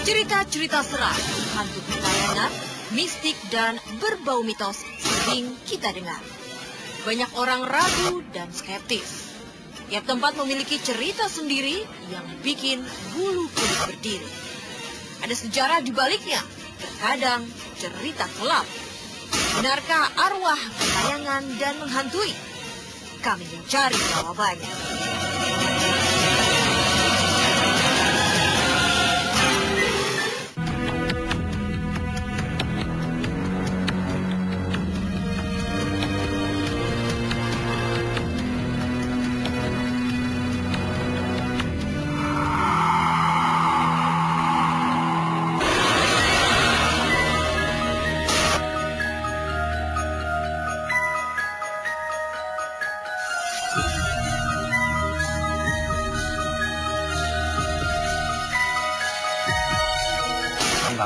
Cerita-cerita seram, hantu pentayangan, mistik dan berbau mitos sering kita dengar. Banyak orang ragu dan skeptis. Tiap tempat memiliki cerita sendiri yang bikin bulu kuduk berdiri. Ada sejarah di baliknya, terkadang cerita gelap. Benarkah arwah pentayangan dan menghantui? Kami mencari jawabannya.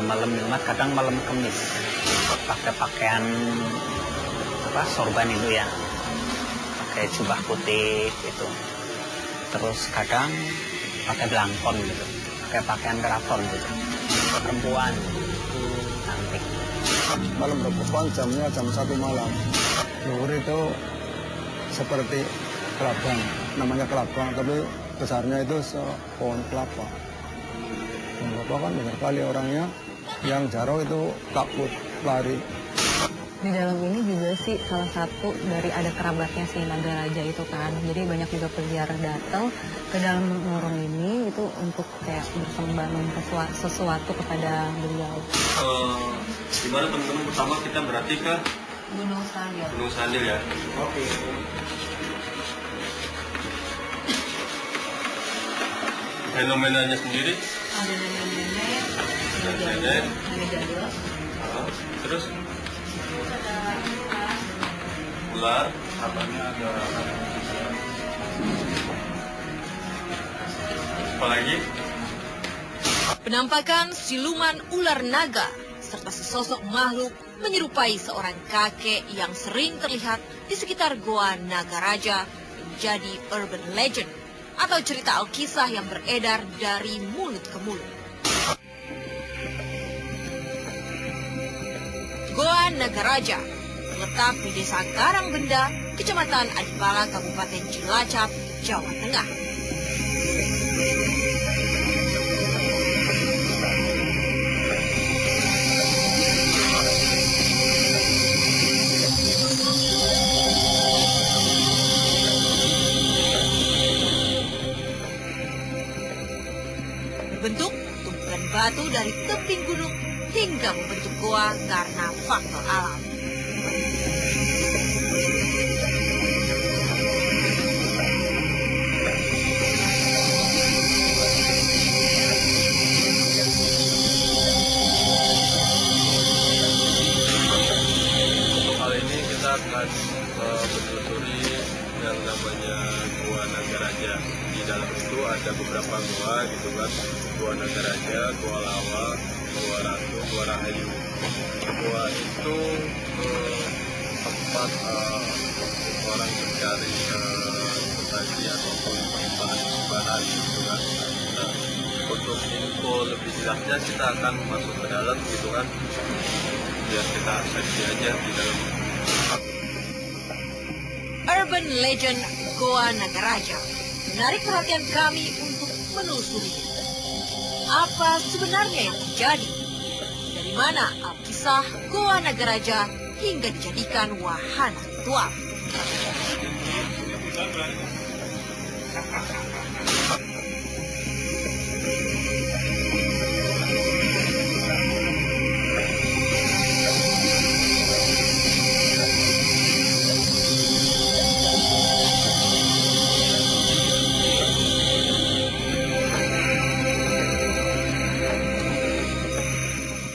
Malam Jumat, kadang malam Kamis pakai pakaian sorban itu ya, pakai jubah putih gitu. Terus kadang pakai belangkon gitu, pakai pakaian keraton gitu. Perempuan cantik. Malam berapa jamnya jam 1 malam. Luhur itu seperti kelabang, namanya kelabang, tapi besarnya itu pohon kelapa. Pohon kelapa kan banyak kali orangnya. Yang Jaro itu takut lari. Di dalam ini juga sih salah satu dari ada kerabatnya si Naga Raja itu kan. Jadi banyak juga peziarah datang ke dalam lorong ini itu untuk kayak bersembah sesuatu kepada beliau. Gimana teman-teman, pertama kita berarti ke Gunung Sandil. Gunung Sandil ya. Oke. Fenomenanya sendiri? Ada nenek-nenek, ada jadul. Terus? Ular, apanya ada? Apalagi? Penampakan siluman ular naga serta sesosok makhluk menyerupai seorang kakek yang sering terlihat di sekitar Goa Naga Raja menjadi urban legend atau cerita alkisah yang beredar dari mulut ke mulut. Goa Naga Raja terletak di Desa Karangbenda, Kecamatan Adipala, Kabupaten Cilacap, Jawa Tengah. Berbentuk tumpukan batu dari tebing gunung hingga membentuk goa karena faktor alam. Untuk kali ini kita akan menelusuri yang namanya Goa Naga Raja. Di dalam itu ada beberapa goa gitu kan. Goa Naga Raja, Goa Lawa, Goa Ratu, Goa Rahayu. Goa itu tempat orang mencari sesaji ataupun bahan gitu kan. Nah, untuk info lebih jelasnya kita akan masuk ke dalam gitu kan. Biar kita saksi aja di dalam. Urban legend Goa Naga Raja menarik perhatian kami untuk menelusuri. Apa sebenarnya yang terjadi? Dari mana alkisah Goa Naga Raja hingga dijadikan wahana ritual?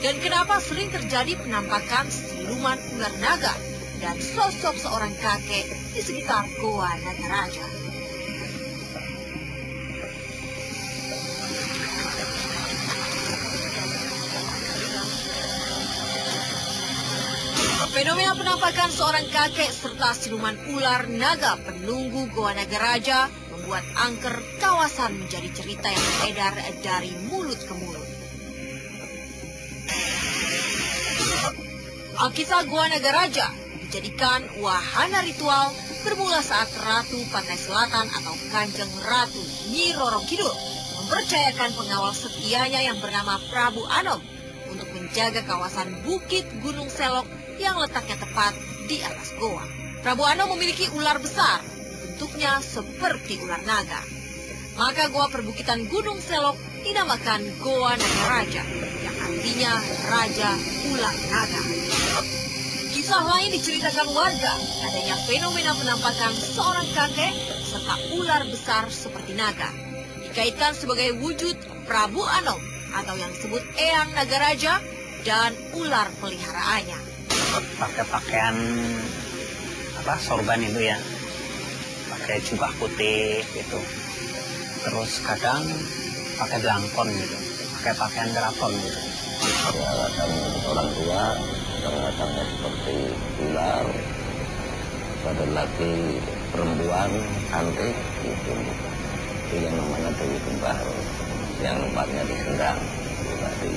Dan kenapa sering terjadi penampakan siluman ular naga dan sosok seorang kakek di sekitar Goa Naga Raja? Fenomena penampakan seorang kakek serta siluman ular naga penunggu Goa Naga Raja membuat angker kawasan menjadi cerita yang beredar dari mulut ke mulut. Alkisah Goa Nagaraja dijadikan wahana ritual bermula saat Ratu Pantai Selatan atau Kanjeng Ratu Nyi Roro Kidul mempercayakan pengawal setianya yang bernama Prabu Anom untuk menjaga kawasan Bukit Gunung Selok yang letaknya tepat di atas goa. Prabu Anom memiliki ular besar, bentuknya seperti ular naga. Maka goa perbukitan Gunung Selok dinamakan Goa Nagaraja, yang artinya Raja Ular Naga. Kisah lain diceritakan warga, adanya fenomena penampakan seorang kakek serta ular besar seperti naga. Dikaitkan sebagai wujud Prabu Anom atau yang disebut Eyang Nagaraja dan ular peliharaannya. Pakai pakaian sorban itu ya, pakai jubah putih gitu. Terus kadang pakai belangkon gitu, pakai pakaian drapon gitu. Ya, kadang orang tua, kadang-kadang seperti ular, ada lagi perempuan cantik gitu. Itu yang namanya Dewi Kembar, yang tempatnya di Sendang tadi.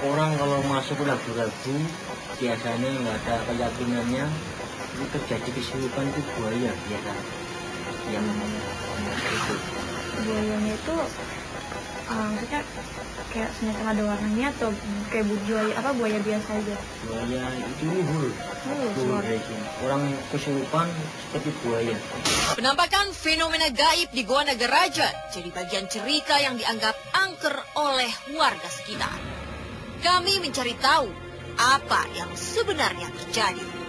Orang kalau masuk ke lagu-lagu biasanya nggak ada keyakinannya itu terjadi kesurupan itu buaya biasa yang itu. Buayanya itu maksudnya kayak semacam ada warnanya atau kayak buaya biasa aja? Buaya itu luhur dari sini. Orang kesurupan seperti buaya. Penampakan fenomena gaib di Goa Nagaraja jadi bagian cerita yang dianggap angker oleh warga sekitar. Kami mencari tahu apa yang sebenarnya terjadi.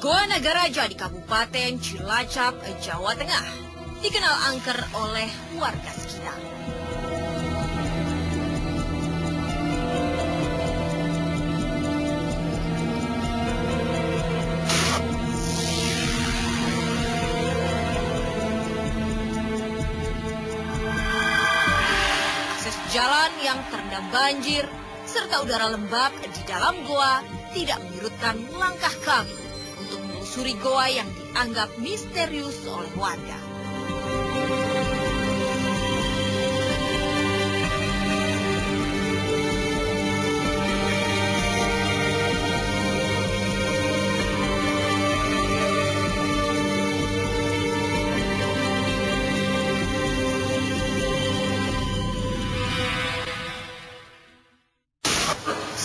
Goa Nagaraja di Kabupaten Cilacap, Jawa Tengah, dikenal angker oleh warga sekitar. Akses jalan yang terendam banjir, serta udara lembab di dalam goa tidak menyurutkan langkah kami untuk menelusuri goa yang dianggap misterius oleh warga.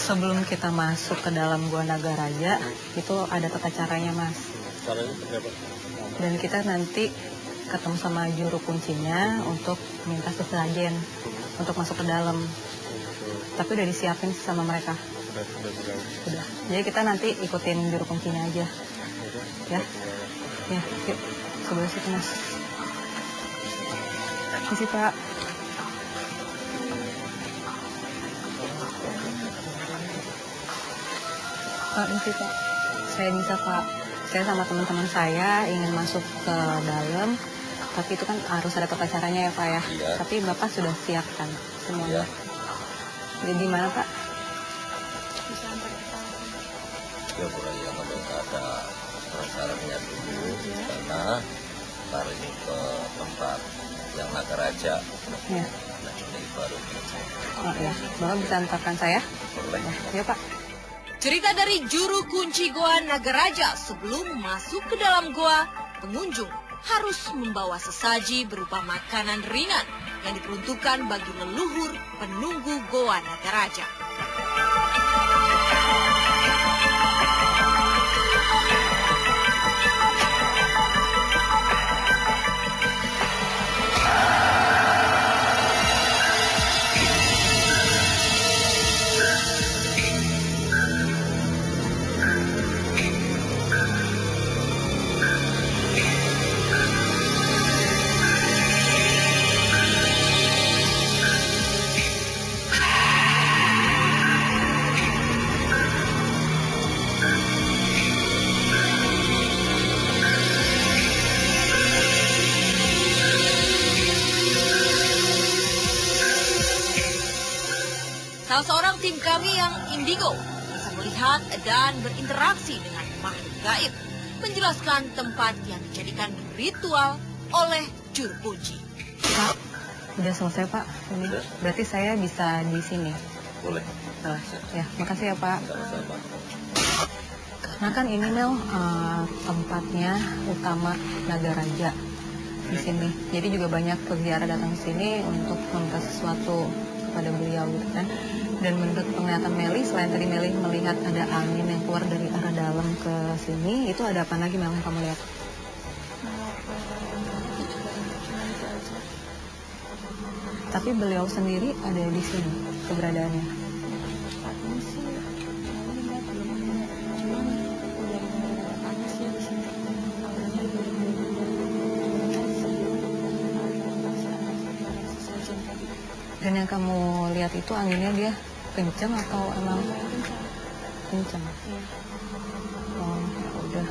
Sebelum kita masuk ke dalam Goa Nagaraja, itu ada tata caranya, Mas. Caranya kenapa? Dan kita nanti ketemu sama juru kuncinya untuk minta sesajen untuk masuk ke dalam. Tapi udah disiapin sama mereka. Udah. Jadi kita nanti ikutin juru kuncinya aja. Ya. Ya, yuk. Sebelah situ, Mas. Isi, Pak. Pak, isi, Pak. Saya bisa, Pak. Saya sama teman-teman saya ingin masuk ke dalam, tapi itu kan harus ada tata caranya ya, Pak ya. Iya. Tapi Bapak sudah siapkan semuanya. Iya. Jadi di mana, Pak? Bisa antar kita. Ya pokoknya kalau ada prasyaratnya dulu karena taruh ini ke tempat yang Nagaraja. Ya. Nah ini baru Oh ya, Bapak bisa antarkan saya? boleh. Ya, Pak. Cerita dari juru kunci Goa Nagaraja, sebelum masuk ke dalam goa, pengunjung harus membawa sesaji berupa makanan ringan yang diperuntukkan bagi leluhur penunggu Goa Nagaraja. tim kami yang indigo bisa melihat dan berinteraksi dengan makhluk gaib, menjelaskan tempat yang dijadikan ritual oleh juru kunci. Pak, udah selesai Pak. Ini Udah. berarti saya bisa di sini. Boleh. Ya, makasih ya Pak. Sama-sama. Karena kan ini Mel tempatnya utama Nagaraja di sini. Jadi juga banyak peziarah datang ke sini untuk meminta sesuatu kepada beliau gitu kan. Dan menurut penglihatan Meli, selain tadi Meli melihat ada angin yang keluar dari arah dalam ke sini, itu ada apa lagi Mel yang kamu lihat? Tapi beliau sendiri ada di sini keberadaannya. Dan yang kamu lihat itu anginnya dia kencang atau emang kencang? Oh, ya udah.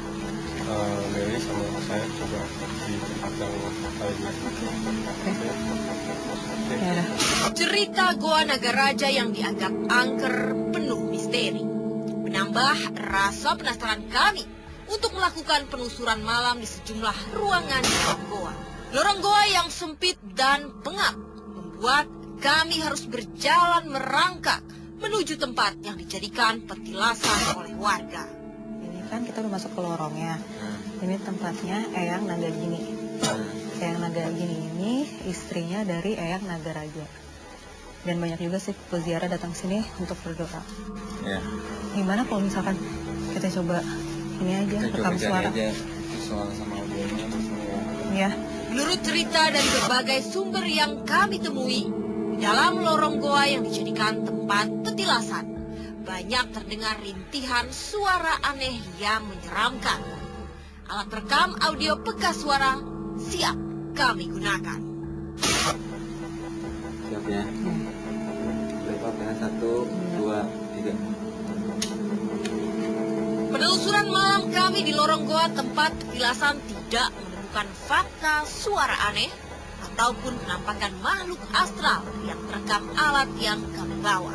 Meli sama saya coba di tempat yang lainnya. Ya udah. Cerita Goa Nagaraja yang dianggap angker penuh misteri menambah rasa penasaran kami untuk melakukan penelusuran malam di sejumlah ruangan dalam goa. Lorong goa yang sempit dan pengap membuat kami harus berjalan merangkak menuju tempat yang dijadikan petilasan oleh warga. Ini kan kita udah masuk ke lorongnya. Ini tempatnya Eyang Nagagini. Eyang Nagagini ini istrinya dari Eyang Nagaraja. Dan banyak juga sih peziarah datang sini untuk berdoa. Ya. Gimana kalau misalkan kita coba ini aja, rekam suara? Soal sama audionya maksudnya. Ya. Menurut cerita dari berbagai sumber yang kami temui, di dalam lorong goa yang dijadikan tempat petilasan, banyak terdengar rintihan suara aneh yang menyeramkan. Alat rekam audio bekas suara siap kami gunakan. Siap ya. Berapa ya? 1, 2, 3. Penelusuran malam kami di lorong goa tempat petilasan tidak menemukan fakta suara aneh ataupun penampakan makhluk astral yang terekam alat yang kami bawa.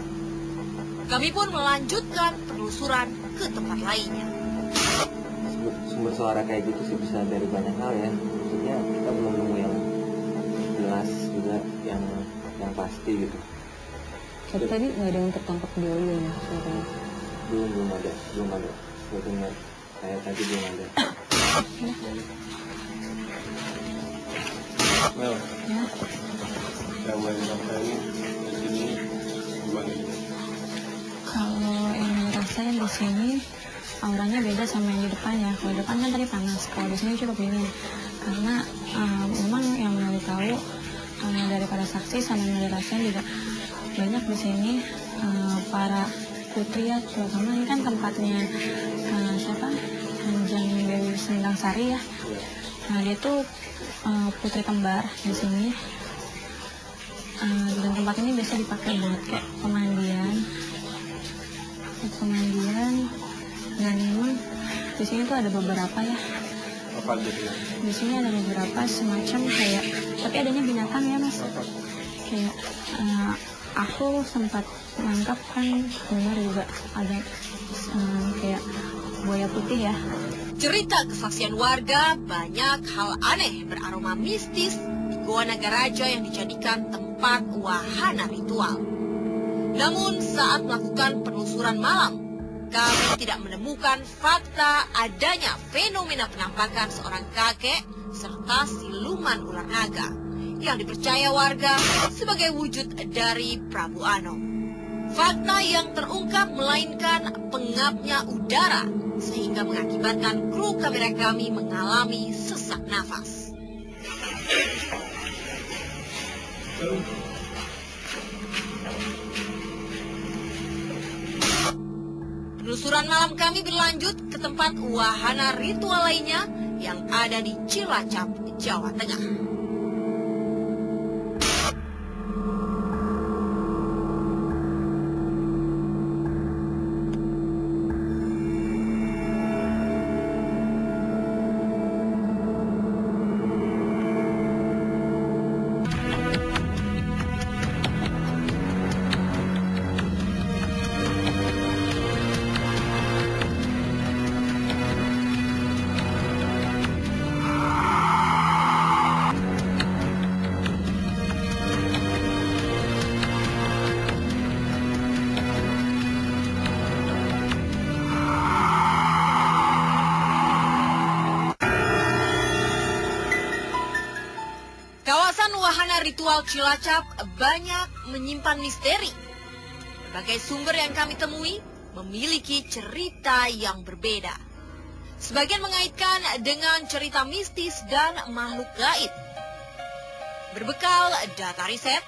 Kami pun melanjutkan penelusuran ke tempat lainnya. Sumber suara kayak gitu sih bisa dari banyak hal ya. Maksudnya kita belum nemu yang jelas juga yang pasti gitu. Tapi tadi nggak ada yang tertangkap di audio ya suaranya. Belum ada. Sebetulnya kayak tadi belum ada. Mel, Ya. yang main sampai ini di sini gimana gitu? Kalau yang ngerasain di sini auranya beda sama yang di depan ya. Kalau di depan kan tadi panas, kalau di sini cukup dingin. Karena memang yang Meli tahu daripada saksi sama yang dirasain juga banyak di sini para putri ya, terutama ini kan tempatnya siapa? Kanjeng Dewi Sendang Sari ya. Nah dia tuh putri kembar di sini. Dan tempat ini biasa dipakai buat kayak pemandian dan memang di sini tuh ada beberapa ya. Apa gitu ya? Di sini ada beberapa semacam kayak, tapi adanya binatang ya mas. Kayak aku sempat nangkap kan benar juga ada kayak buaya putih ya. Cerita kesaksian warga, banyak hal aneh beraroma mistis di Goa Nagaraja yang dijadikan tempat wahana ritual. Namun saat melakukan penelusuran malam, kami tidak menemukan fakta adanya fenomena penampakan seorang kakek serta siluman ular naga yang dipercaya warga sebagai wujud dari Prabu Anom. Fakta yang terungkap melainkan pengapnya udara sehingga mengakibatkan kru kamera kami mengalami sesak nafas. Penelusuran malam kami berlanjut ke tempat wahana ritual lainnya yang ada di Cilacap, Jawa Tengah. Kawasan wahana ritual Cilacap banyak menyimpan misteri. Berbagai sumber yang kami temui memiliki cerita yang berbeda. Sebagian mengaitkan dengan cerita mistis dan makhluk gaib. Berbekal data riset,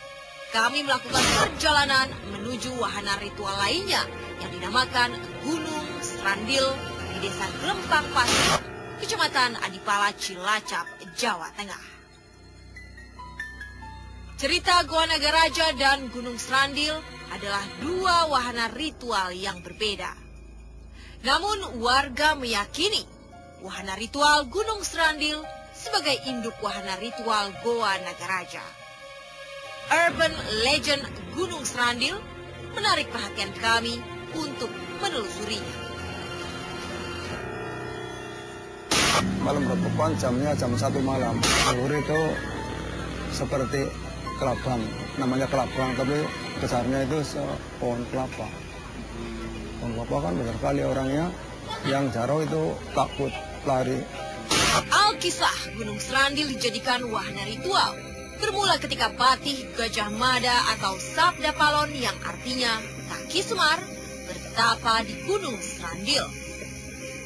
kami melakukan perjalanan menuju wahana ritual lainnya yang dinamakan Gunung Srandil di Desa Gelempang Pasir, Kecamatan Adipala, Cilacap, Jawa Tengah. Cerita Goa Nagaraja dan Gunung Srandil adalah dua wahana ritual yang berbeda. Namun warga meyakini wahana ritual Gunung Srandil sebagai induk wahana ritual Goa Nagaraja. Urban legend Gunung Srandil menarik perhatian kami untuk menelusurinya. Malam Rebokan jamnya jam 1 malam. Luhur itu seperti kelabang, namanya kelabang, tapi besarnya itu pohon kelapa. Pohon kelapa kan besar kali orangnya, yang jaro itu takut lari. Alkisah Gunung Srandil dijadikan wahana ritual bermula ketika Patih Gajah Mada atau Sabda Palon yang artinya kaki Semar bertapa di Gunung Srandil.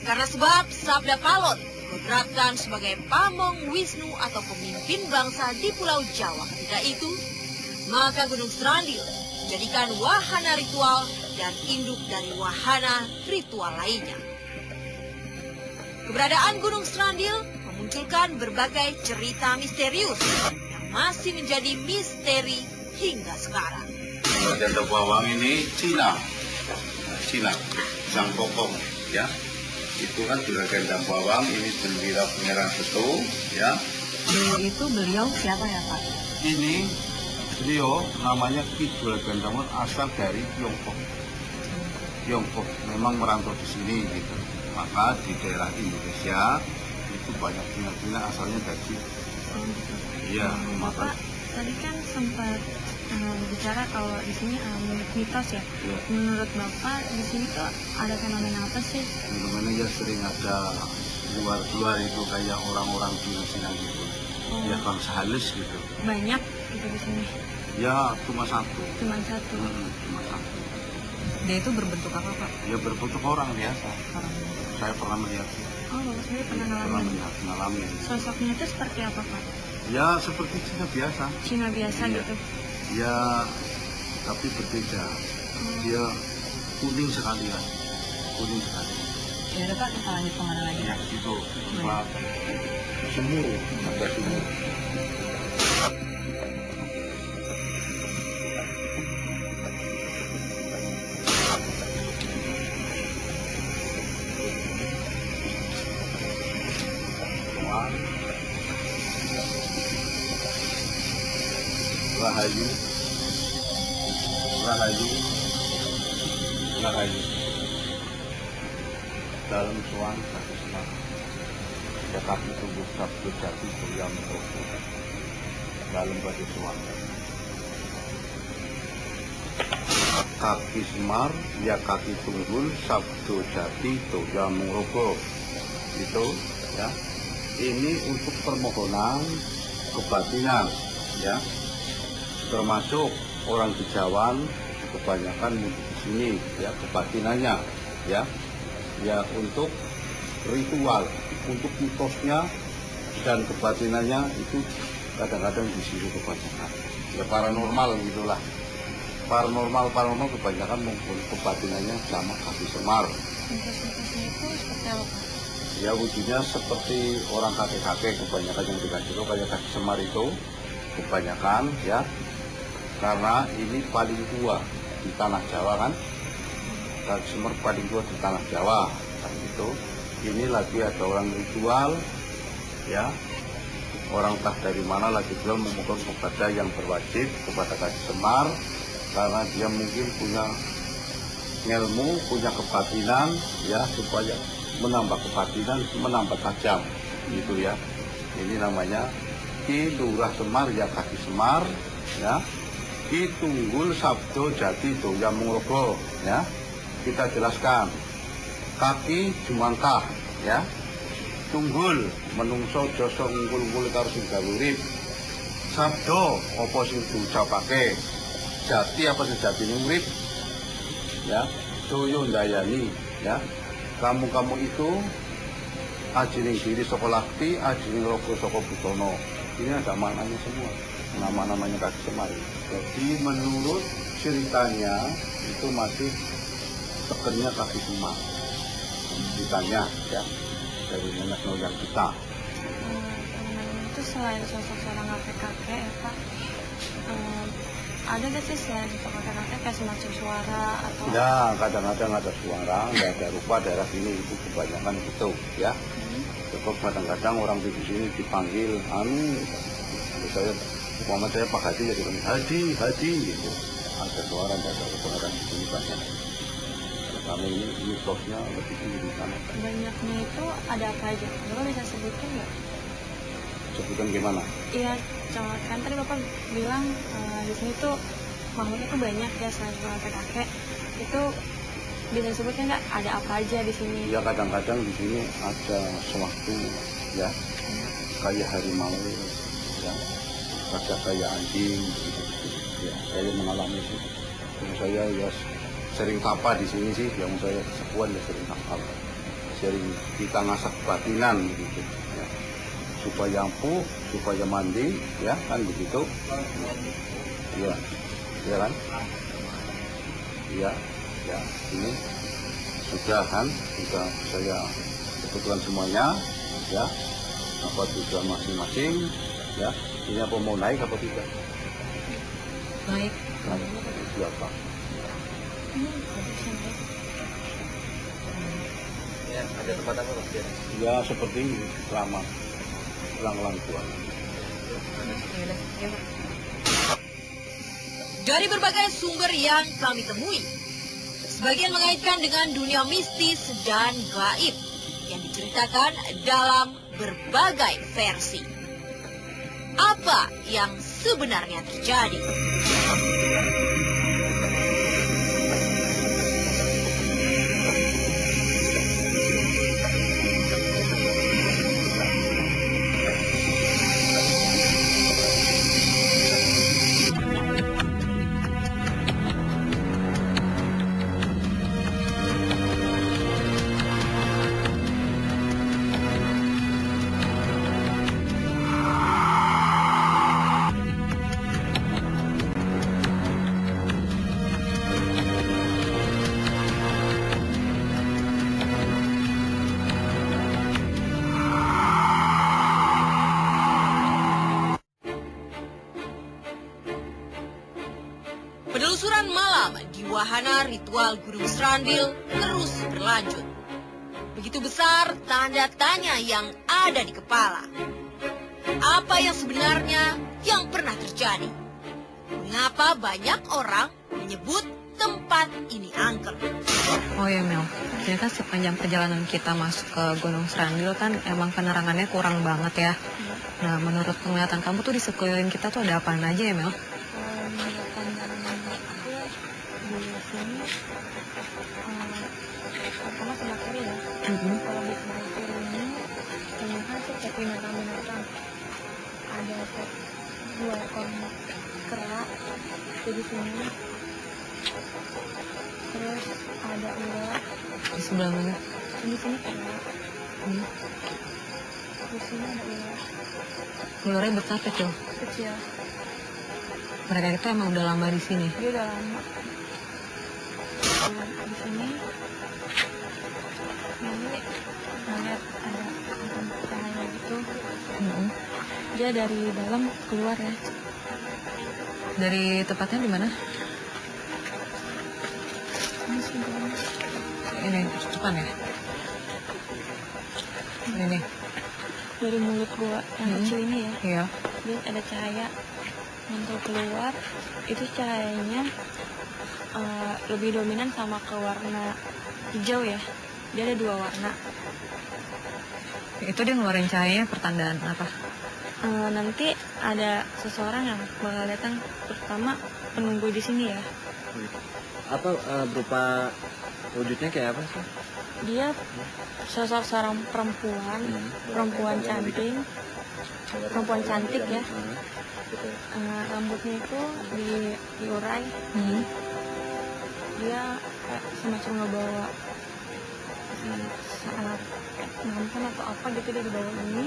Karena sebab Sabda Palon digerakkan sebagai pamong Wisnu atau pemimpin bangsa di Pulau Jawa ketika itu, maka Gunung Srandil dijadikan wahana ritual dan induk dari wahana ritual lainnya. Keberadaan Gunung Srandil memunculkan berbagai cerita misterius yang masih menjadi misteri hingga sekarang. Janda bawang ini Cina, sang kokong, ya. Itu kan juragan Dampawang, ini Jendira Pangeran Betu, ya. Itu beliau siapa ya Pak? Ini beliau namanya Ki Juragan Dampawang, asal dari Tiongkok. Tiongkok memang merantau di sini gitu. Maka di daerah Indonesia itu banyak Cina-Cina asalnya dari iya, maka Tadi kan sempat bicara kalau di sini mitos ya. ya, Menurut Bapak di sini tuh ada fenomena apa sih? fenomena ya sering ada luar itu kayak orang-orang Cina gitu. Ya bangsa halus gitu. Banyak gitu di sini. Ya cuma satu. Cuma satu. Cuma satu. Dia itu berbentuk apa Pak? Ya berbentuk orang biasa. Orang. Saya pernah melihat. Oh, Bapak sendiri pernah Pernah ngalamin. ngalamin. Sosoknya itu seperti apa Pak? Ya seperti Cina biasa. Cina biasa Iya. gitu. Ya tapi berbeda. Dia kuning sekali ya. Kuning sekali. Ya udah Pak, kita lanjut kemana lagi? Ya itu Pak. Sumur. Ada sumur. Rahayu, dalam suan satu semar, dekat itu sabtu jati yang merupakan dalam batu suan. Kaki semar, ya kaki tunggul, sabtu jati yang merupakan itu, ya. Ini untuk permohonan kebatinan, ya. Termasuk orang Kejawan kebanyakan di sini ya kebatinannya ya untuk ritual, untuk mitosnya dan kebatinannya itu kadang-kadang di sini kebanyakan ya paranormal gitulah, paranormal kebanyakan mumpuni kebatinannya sama kaki Semar. Mitos-mitosnya itu seperti apa Pak? Ya wujudnya seperti orang kakek-kakek kebanyakan yang dikasih itu kayak kaki Semar itu kebanyakan ya. Karena ini paling tua di tanah Jawa kan, Kaki Semar paling tua di tanah Jawa kan itu. Ini lagi ada orang ritual, ya, orang entah dari mana lagi ritual memohon kepada yang berwajib kepada Kaki Semar, karena dia mungkin punya ilmu, punya kebatinan, ya supaya menambah kebatinan, menambah tajam, gitu ya. Ini namanya Ki Lurah Semar ya Kaki Semar, ya. Ki Tunggul Sabdo Jati Doyam Murogo, ya. Kita jelaskan. Kaki Jumangkah, ya. Tunggul menungso joso ngungkul-ngungkul karo sing gawe urip. sabdo apa sing diucapake jati apa sejati murid ya doyo ndayani ya kamu itu ajining diri saka lakti ajining rogo saka butono ini ada maknanya semua nama-namanya Kaki Semar. Jadi menurut ceritanya itu masih tekennya Kaki Semar ceritanya ya dari nenek moyang kita. Itu selain sosok seorang kakek-kakek ya Pak, ada nggak sih selain sosok kakek-kakek kayak semacam suara atau? Ya kadang-kadang ada suara, nggak ada rupa daerah sini itu kebanyakan gitu ya. Sebab kadang-kadang orang di sini dipanggil saya Muhammad saya Pak Haji jadi Haji gitu. Ada suara suara di sini banyak. Kami ini mitosnya lebih tinggi di sana. Banyaknya itu ada apa aja? Bapak bisa sebutkan nggak? Sebutkan gimana? Iya, kan tadi Bapak bilang di sini tuh makhluknya tuh banyak ya selain kakek-kakek. Itu bisa disebutkan nggak ada apa aja di sini? Ya kadang-kadang di sini ada sewaktu ya kayak harimau ya, ada kayak anjing gitu. Ya saya mengalami itu. Saya ya sering tapa di sini sih, yang saya sepuan ya sering tapa, sering kita ngasak batinan gitu ya. Supaya ampuh, supaya mandi ya kan begitu ya, ya kan ya ini sudah kan sudah saya kebetulan semuanya ya apa tujuan masing-masing ya ini apa mau naik apa tidak Naik. siapa Ya, ada tempat apa Pak? ya seperti ini selama elang-elang tua. Dari berbagai sumber yang kami temui, sebagian mengaitkan dengan dunia mistis dan gaib yang diceritakan dalam berbagai versi. Apa yang sebenarnya terjadi? Penelusuran malam di wahana ritual Gunung Serandil terus berlanjut. Begitu besar tanda tanya yang ada di kepala. Apa yang sebenarnya yang pernah terjadi? Mengapa banyak orang menyebut tempat ini angker? Oh ya Mel, ternyata sepanjang perjalanan kita masuk ke Gunung Serandil kan emang penerangannya kurang banget ya. Nah menurut penglihatan kamu tuh di sekeliling kita tuh ada apaan aja ya Mel? Pertama sebelah kiri ya. Kalau di sebelah kiri ini terlihat sih binatang-binatang. Ada dua ekor kera di sini. Terus ada ular. Di sebelah mana? Di sini kera. Di sini ada ular Ularnya besar kecil. kecil. Mereka itu emang udah lama di sini. Dia udah lama. Di sini ini ngeliat ada cahaya gitu. Dia dari dalam keluar ya. Dari tempatnya di mana? Ini sebenarnya Ini depan ya? Ini. dari mulut gua yang kecil ini ya. Iya. Dia ada cahaya mantul keluar. Itu cahayanya lebih dominan sama ke warna hijau ya. Dia ada dua warna. Itu dia ngeluarin cahayanya pertandaan apa? Nanti ada seseorang yang bakal datang, pertama penunggu di sini ya. Apa berupa wujudnya kayak apa sih? Dia sosok seorang perempuan cantik, perempuan cantik ya. Rambutnya itu diurai. Dia kayak semacam ngebawa alat mantan atau apa gitu dia dibawa ini.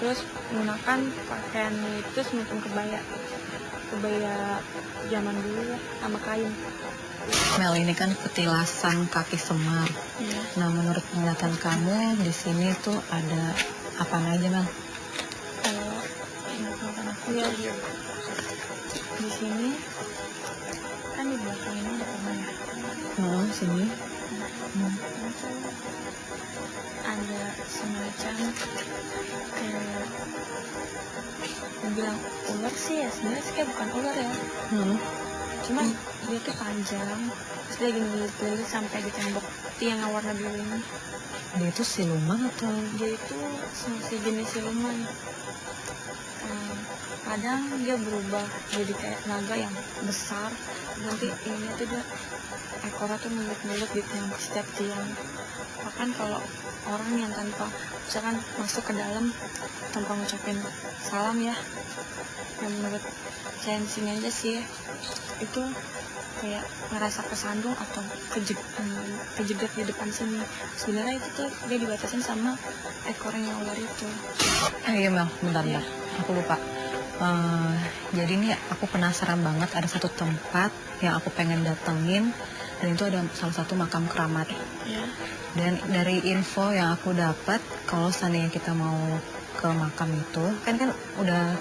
Terus menggunakan pakaiannya itu semacam kebaya zaman dulu ya, sama kain. Mel, ini kan petilasan kaki Semar. Iya. Nah, menurut penglihatan kamu di sini tuh ada apa aja, Mel? Kalau penglihatan aku ya di sini kan di belakang ini ada taman ya. Sini. Itu ada semacam kayak dibilang ular sih ya, sebenarnya sih kayak bukan ular ya. Cuman dia tuh panjang, terus dia gini lilit sampai di tembok tiang yang warna biru ini. Dia itu siluman atau? Dia itu sejenis siluman. Kadang dia berubah jadi kayak naga yang besar, nanti ini tuh dia ekornya tuh mulut-mulut di setiap tiang. Bahkan kalau orang yang tanpa misalkan masuk ke dalam tanpa ngucapin salam ya, yang menurut saya di sini aja sih ya, itu kayak ngerasa kesandung atau kejegat di depan sini. Sebenarnya itu tuh dia dibatasin sama ekor yang ular itu. Iya Mel, bentar. Aku lupa. Jadi nih aku penasaran banget, ada satu tempat yang aku pengen datengin, dan itu ada salah satu makam keramat. Ya. Dan dari info yang aku dapat, kalau seandainya kita mau ke makam itu, kan udah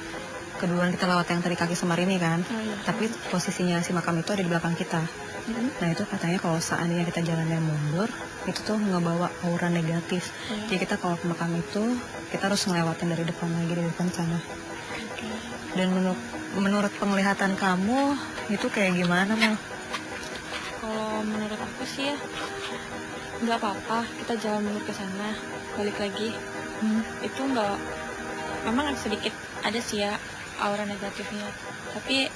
keduluan kita lewat yang tadi kaki Semar ini kan. Iya. Tapi posisinya si makam itu ada di belakang kita. Nah itu katanya kalau seandainya kita jalannya mundur, itu tuh ngebawa aura negatif. Jadi kita kalau ke makam itu, kita harus ngelewatin dari depan lagi, dari depan sana. Dan menurut penglihatan kamu, itu kayak gimana Mel? Kalau menurut aku sih ya, nggak apa-apa kita jalan mundur ke sana, balik lagi. Itu nggak, memang sedikit ada sih ya aura negatifnya. Tapi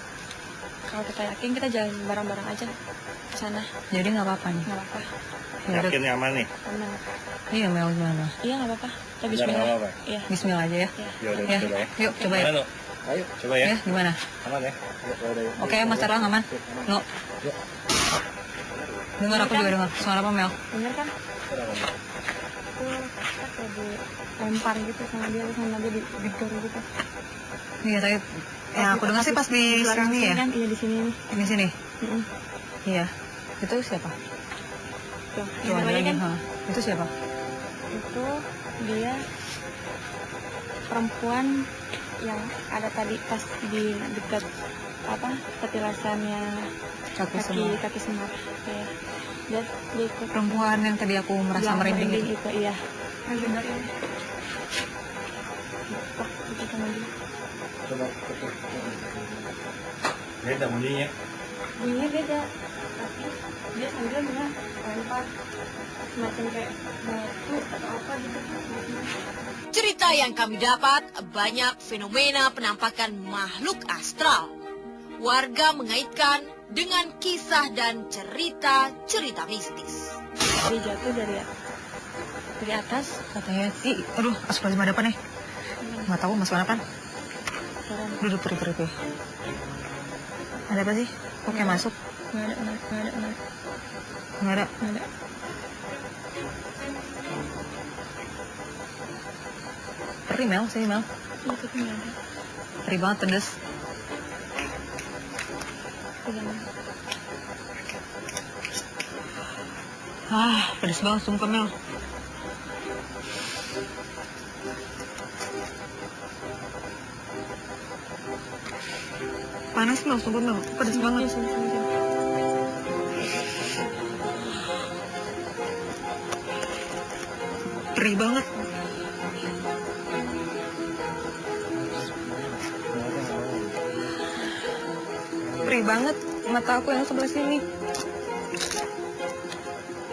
kalau kita yakin, kita jalan bareng-bareng aja ke sana. Jadi nggak apa-apa nih? Nggak apa-apa. Yakin nyaman nih? Aman. Iya Mel, gimana? Iya nggak apa-apa. Kita Nggak Bismillah. apa-apa. Iya. Bismillah aja ya. Ya udah, Ya, coba ya. yuk coba ya. Mana, Nuk? Ayo, coba ya. Ya, gimana? Aman ya? Yuk. Oke, Mas Erlang aman? No. Yuk. Dengar, aku juga dengar. Suara apa Mel? Bener kan? Aku kayak dilempar gitu sama dia digor gitu. Iya, tapi yang aku dengar sih pas di sini ya. Kan? Iya di sini nih. Di sini. Iya. Itu siapa? Tuh, Tuh ada lagi. kan? Itu siapa? Itu dia perempuan yang ada tadi pas di dekat petilasannya Kaki Semar. kaki Semar. Ya. Dia ikut Perempuan yang tadi aku merasa merinding itu. itu. Iya. Benar ini. Itu sama dia. Coba. Beda bunyinya. Bunyinya beda. Tapi dia sambil lempar semacam kayak batu atau apa gitu. Cerita yang kami dapat, banyak fenomena penampakan makhluk astral. Warga mengaitkan dengan kisah dan cerita-cerita mistis. Dia jatuh dari atas. Katanya sih, aduh, astagfirullahaladzim, ada apa nih? Nggak tahu masuk apa? Duduk, duduk. Ada apa sih? Kok kayak masuk? Nggak ada. Nggak ada. Perih Mel, sini Mel. Iya, tapi nggak ada. Perih banget, pedes. Pegang. Pedes banget, sumpah Mel. Panas Mel, sumpah Mel. Pedes banget. Perih banget. Perih banget mata aku yang sebelah sini.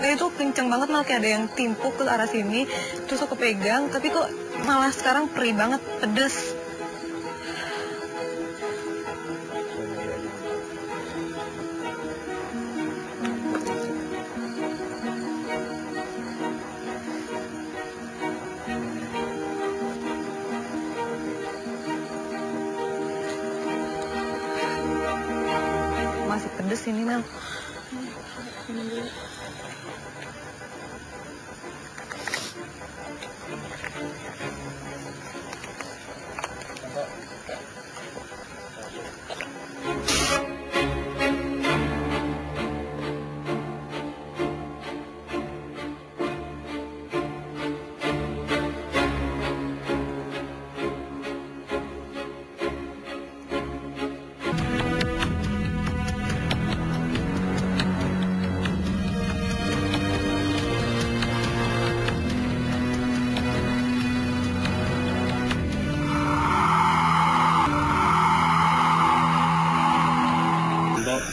Nah, itu kenceng banget Mel, kayak ada yang timpuk ke arah sini, terus aku pegang, tapi kok malah sekarang perih banget, pedes. pedes ini Nel.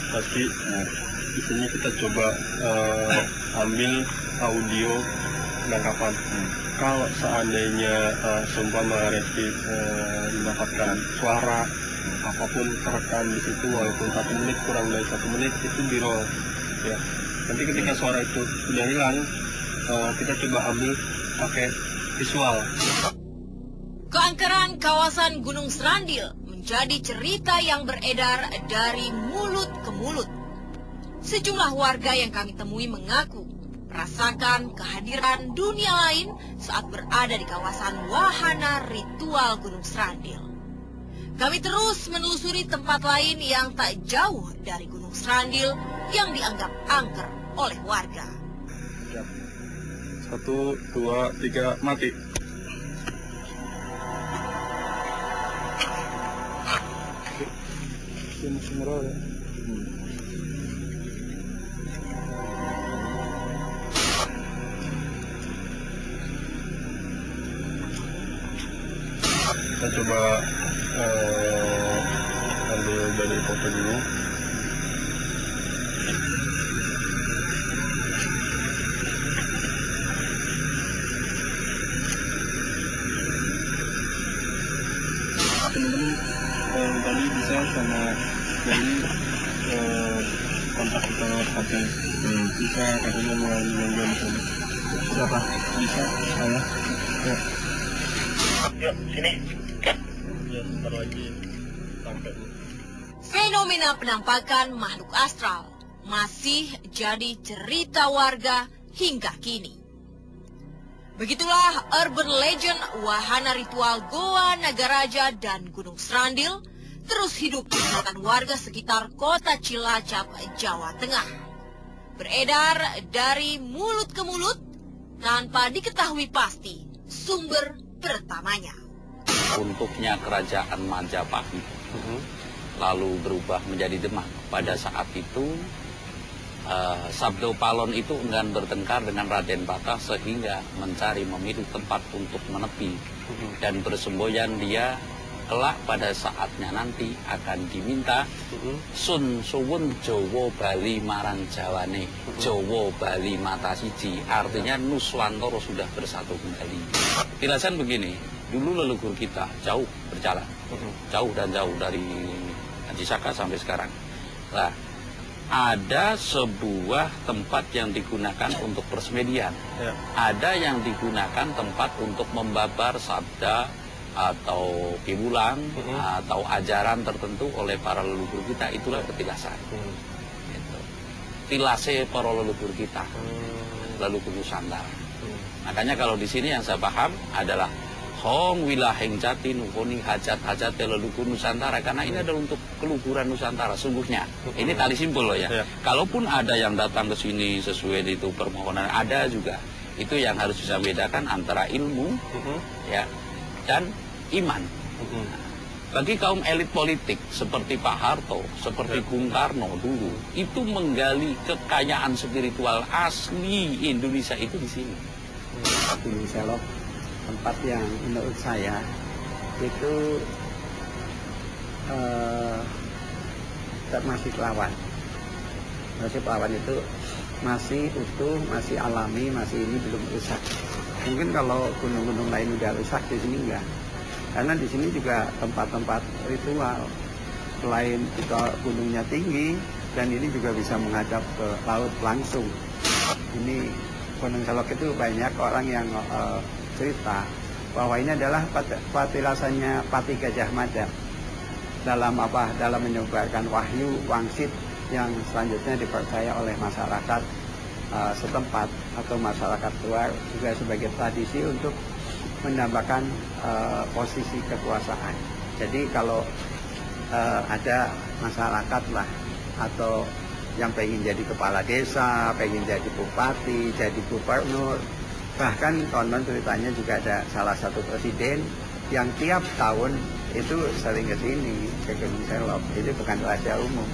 Pasti di sini kita coba ambil audio penangkapan. Kalau seandainya seumpama Reski mendapatkan suara apapun terekam di situ walaupun 1 menit kurang dari 1 menit itu di roll ya. Nanti ketika suara itu sudah hilang kita coba ambil pakai visual. Keangkeran kawasan Gunung Srandil menjadi cerita yang beredar dari mulut ke mulut. Sejumlah warga yang kami temui mengaku merasakan kehadiran dunia lain saat berada di kawasan wahana ritual Gunung Srandil. Kami terus menelusuri tempat lain yang tak jauh dari Gunung Srandil yang dianggap angker oleh warga. 1, 2, 3, mati. Ini semua ya. Kita coba ambil dari foto dulu. Teman-teman tadi bisa sama dari kontak kita lewat HP. Bisa katanya melalui gangguan sini. Siapa? Bisa, saya. Ya. Yuk, sini. Ya, sebentar lagi sampai. Fenomena penampakan makhluk astral masih jadi cerita warga hingga kini. Begitulah urban legend wahana ritual Goa Nagaraja dan Gunung Srandil terus hidup di ingatan warga sekitar kota Cilacap, Jawa Tengah. Beredar dari mulut ke mulut tanpa diketahui pasti sumber pertamanya. Untuknya kerajaan Majapahit lalu berubah menjadi Demak. Pada saat itu Sabdo Palon itu enggan bertengkar dengan Raden Patah sehingga mencari memilih tempat untuk menepi dan bersemboyan dia kelak pada saatnya nanti akan diminta Sun Suwun Jowo Bali marang Jawane, Jowo Bali mata siji, artinya Nuswantara sudah bersatu kembali. Kilasan begini, dulu leluhur kita jauh berjalan, jauh dan jauh dari Cisaka sampai sekarang. Nah, ada sebuah tempat yang digunakan untuk persemedian, ada yang digunakan tempat untuk membabar sabda atau piwulang atau ajaran tertentu oleh para leluhur kita, itulah petilasan. Gitu. Tilase para leluhur kita, leluhur Nusantara. Makanya kalau di sini yang saya paham adalah Hong wilaheng jati nukoni hajat-hajat leluhur Nusantara, karena ini adalah untuk keluhuran Nusantara sungguhnya. Ini tali simpul loh ya. Kalaupun ada yang datang ke sini sesuai itu permohonan, ada juga. Itu yang harus bisa bedakan antara ilmu ya dan iman. Bagi kaum elit politik seperti Pak Harto, seperti Bung Karno dulu, itu menggali kekayaan spiritual asli Indonesia itu di sini. Gunung Selok, tempat yang menurut saya itu masih lawan. Masih lawan itu masih utuh, masih alami, masih ini belum rusak. Mungkin kalau gunung-gunung lain udah rusak, di sini enggak. Karena di sini juga tempat-tempat ritual. Selain juga gunungnya tinggi, dan ini juga bisa menghadap ke laut langsung. Ini Gunung Selok itu banyak orang yang cerita bahwa ini adalah patilasannya Pati Gajah Mada dalam menyebarkan wahyu wangsit yang selanjutnya dipercaya oleh masyarakat setempat atau masyarakat luar juga sebagai tradisi untuk menambahkan posisi kekuasaan. Jadi kalau ada masyarakat lah atau yang pengen jadi kepala desa, pengen jadi bupati, jadi gubernur, bahkan konon ceritanya juga ada salah satu presiden yang tiap tahun itu sering ke sini, ke Gunung Selop. Itu bukan rahasia umum.